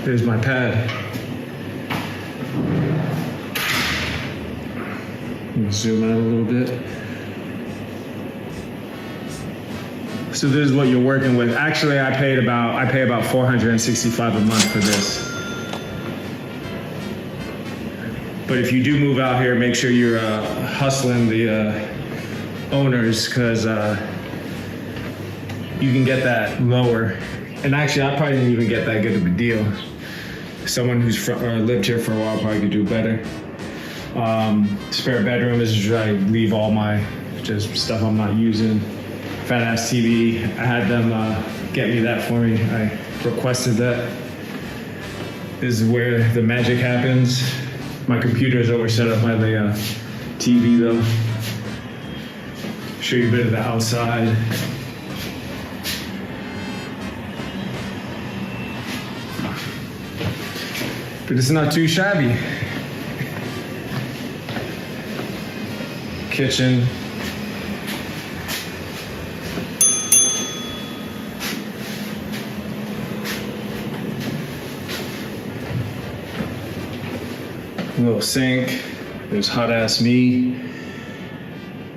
There's my pad. Let me zoom out a little bit. So this is what you're working with. Actually, I pay about $465 a month for this. But if you do move out here, make sure you're hustling the owners, because you can get that lower. And actually, I probably didn't even get that good of a deal. Someone who's lived here for a while probably could do better. Spare bedroom is where I leave all my just stuff I'm not using. Fat ass TV. I had them get me that for me. I requested that. This is where the magic happens. My computer is over set up by the TV though. Show you a bit of the outside. But it's not too shabby. Kitchen. Little sink. There's hot ass me.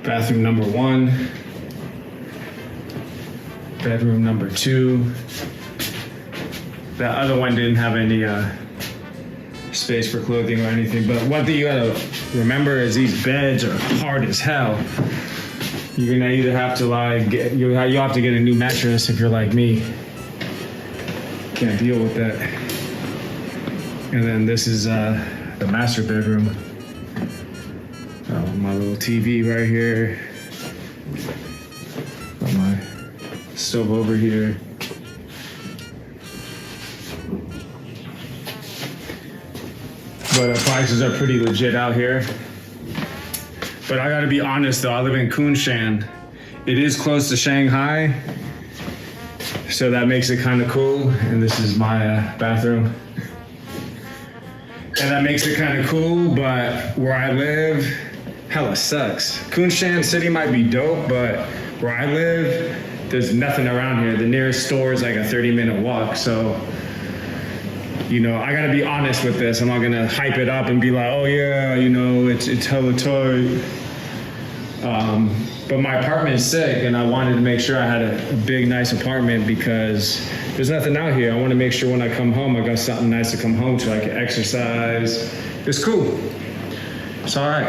Bathroom number 1. Bedroom number 2. That other one didn't have any space for clothing or anything. But one thing you gotta remember is these beds are hard as hell. You're gonna either have to you have to get a new mattress if you're like me. Can't deal with that. And then this is the master bedroom. My little TV right here. Got my stove over here. But prices are pretty legit out here. But I gotta be honest though, I live in Kunshan. It is close to Shanghai, so that makes it kind of cool. And this is my bathroom. And that makes it kind of cool, but where I live, hella sucks. Kunshan City might be dope, but where I live, there's nothing around here. The nearest store is like a 30-minute walk, so you know, I gotta be honest with this. I'm not gonna hype it up and be like, oh yeah, you know, it's hella tight. But my apartment is sick, and I wanted to make sure I had a big, nice apartment because there's nothing out here. I want to make sure when I come home, I got something nice to come home to. I can exercise. It's cool. It's all right.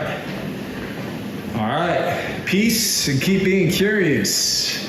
All right. Peace and keep being curious.